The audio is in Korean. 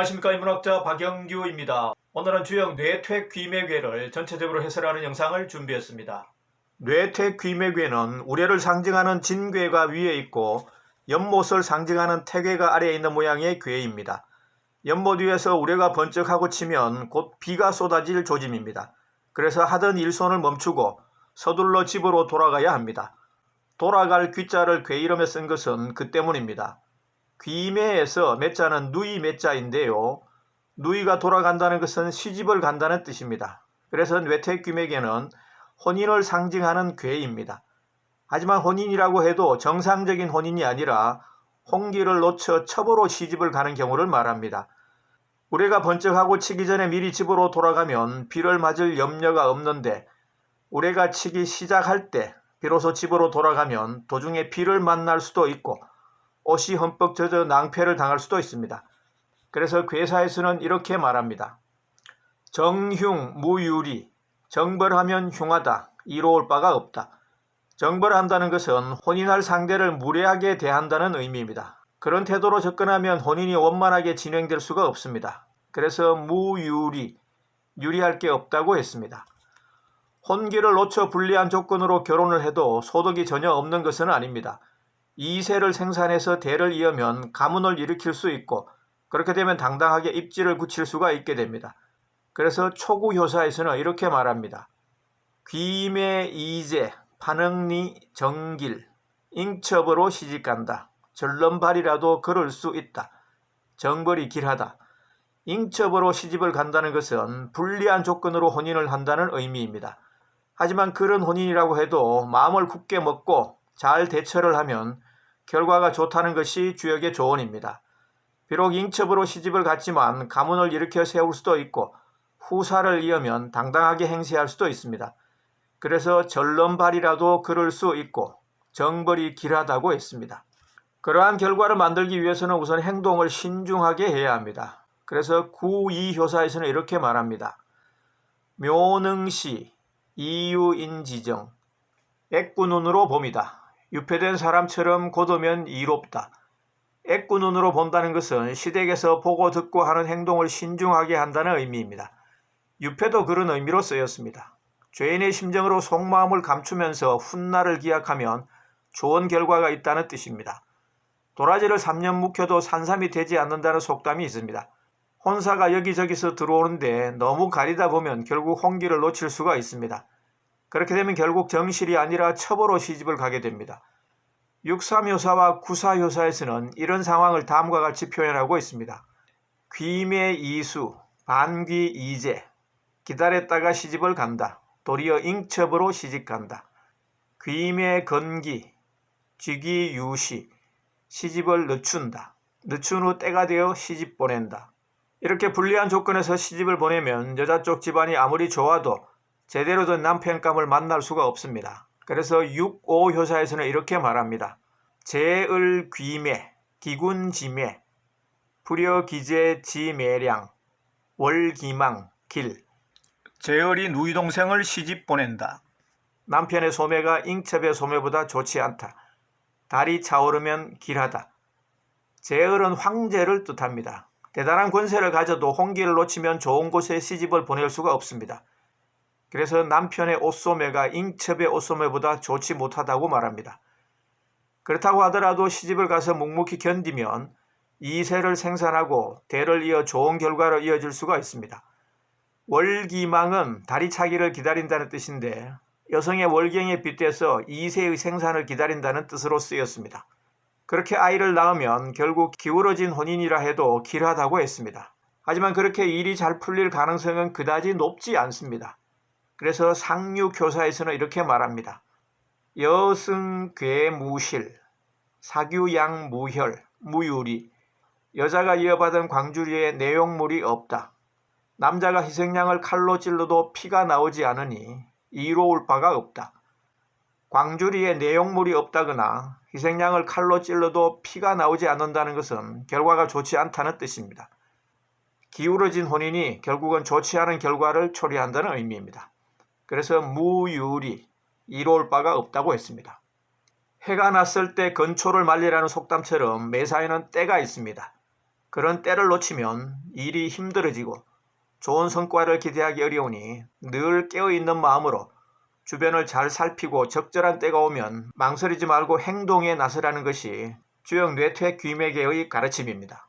안녕하십니까. 인문학자 박영규입니다. 오늘은 주역 뇌퇴귀매괴를 전체적으로 해설하는 영상을 준비했습니다. 뇌퇴귀매괴는 우레를 상징하는 진괴가 위에 있고 연못을 상징하는 태괴가 아래에 있는 모양의 괴입니다. 연못 위에서 우레가 번쩍하고 치면 곧 비가 쏟아질 조짐입니다. 그래서 하던 일손을 멈추고 서둘러 집으로 돌아가야 합니다. 돌아갈 귀자를 괴 이름에 쓴 것은 그 때문입니다. 귀매에서 매자는 누이 매자인데요. 누이가 돌아간다는 것은 시집을 간다는 뜻입니다. 그래서 뇌퇴귀매괴는 혼인을 상징하는 괴입니다. 하지만 혼인이라고 해도 정상적인 혼인이 아니라 홍기를 놓쳐 첩으로 시집을 가는 경우를 말합니다. 우레가 번쩍하고 치기 전에 미리 집으로 돌아가면 비를 맞을 염려가 없는데 우레가 치기 시작할 때 비로소 집으로 돌아가면 도중에 비를 만날 수도 있고 옷이 흠뻑 젖어 낭패를 당할 수도 있습니다. 그래서 괴사에서는 이렇게 말합니다. 정흉 무유리, 정벌하면 흉하다, 이로울 바가 없다. 정벌한다는 것은 혼인할 상대를 무례하게 대한다는 의미입니다. 그런 태도로 접근하면 혼인이 원만하게 진행될 수가 없습니다. 그래서 무유리, 유리할 게 없다고 했습니다. 혼기를 놓쳐 불리한 조건으로 결혼을 해도 소득이 전혀 없는 것은 아닙니다. 2세를 생산해서 대를 이으면 가문을 일으킬 수 있고 그렇게 되면 당당하게 입지를 굳힐 수가 있게 됩니다. 그래서 초구효사에서는 이렇게 말합니다. 귀매 이제 판응리 정길 잉첩으로 시집간다. 절름발이라도 걸을 수 있다. 정벌이 길하다. 잉첩으로 시집을 간다는 것은 불리한 조건으로 혼인을 한다는 의미입니다. 하지만 그런 혼인이라고 해도 마음을 굳게 먹고 잘 대처를 하면 결과가 좋다는 것이 주역의 조언입니다. 비록 잉첩으로 시집을 갔지만 가문을 일으켜 세울 수도 있고 후사를 이으면 당당하게 행세할 수도 있습니다. 그래서 절름발이라도 걸을 수 있고 정벌이 길하다고 했습니다. 그러한 결과를 만들기 위해서는 우선 행동을 신중하게 해야 합니다. 그래서 구이효사에서는 이렇게 말합니다. 묘능시 이유인지정 액구눈으로 봄이다. 유폐된 사람처럼 곧으면 이롭다. 액구눈으로 본다는 것은 시댁에서 보고 듣고 하는 행동을 신중하게 한다는 의미입니다. 유폐도 그런 의미로 쓰였습니다. 죄인의 심정으로 속마음을 감추면서 훗날을 기약하면 좋은 결과가 있다는 뜻입니다. 도라지를 3년 묵혀도 산삼이 되지 않는다는 속담이 있습니다. 혼사가 여기저기서 들어오는데 너무 가리다 보면 결국 홍기를 놓칠 수가 있습니다. 그렇게 되면 결국 정실이 아니라 첩으로 시집을 가게 됩니다. 63효사와 94효사에서는 이런 상황을 다음과 같이 표현하고 있습니다. 귀매 이수, 반귀 이제, 기다렸다가 시집을 간다. 도리어 잉첩으로 시집간다. 귀매 건기, 쥐기 유시, 시집을 늦춘다. 늦춘 후 때가 되어 시집 보낸다. 이렇게 불리한 조건에서 시집을 보내면 여자 쪽 집안이 아무리 좋아도 제대로 된 남편감을 만날 수가 없습니다. 그래서 6~5효사에서는 이렇게 말합니다. 제을 귀매, 기군지매, 불여기제 지매량, 월기망, 길. 제을이 누이 동생을 시집 보낸다. 남편의 소매가 잉첩의 소매보다 좋지 않다. 달이 차오르면 길하다. 제을은 황제를 뜻합니다. 대단한 권세를 가져도 홍기를 놓치면 좋은 곳에 시집을 보낼 수가 없습니다. 그래서 남편의 옷소매가 잉첩의 옷소매보다 좋지 못하다고 말합니다. 그렇다고 하더라도 시집을 가서 묵묵히 견디면 2세를 생산하고 대를 이어 좋은 결과로 이어질 수가 있습니다. 월기망은 다리 차기를 기다린다는 뜻인데 여성의 월경에 빗대서 2세의 생산을 기다린다는 뜻으로 쓰였습니다. 그렇게 아이를 낳으면 결국 기울어진 혼인이라 해도 길하다고 했습니다. 하지만 그렇게 일이 잘 풀릴 가능성은 그다지 높지 않습니다. 그래서 상육효사에서는 이렇게 말합니다. 여승괴무실, 사규양무혈, 무유리, 여자가 이어받은 광주리에 내용물이 없다. 남자가 희생양을 칼로 찔러도 피가 나오지 않으니 이로울 바가 없다. 광주리에 내용물이 없다거나 희생양을 칼로 찔러도 피가 나오지 않는다는 것은 결과가 좋지 않다는 뜻입니다. 기울어진 혼인이 결국은 좋지 않은 결과를 초래한다는 의미입니다. 그래서 무유리, 이로울 바가 없다고 했습니다. 해가 났을 때 건초를 말리라는 속담처럼 매사에는 때가 있습니다. 그런 때를 놓치면 일이 힘들어지고 좋은 성과를 기대하기 어려우니 늘 깨어있는 마음으로 주변을 잘 살피고 적절한 때가 오면 망설이지 말고 행동에 나서라는 것이 주역 뇌퇴 귀매개의 가르침입니다.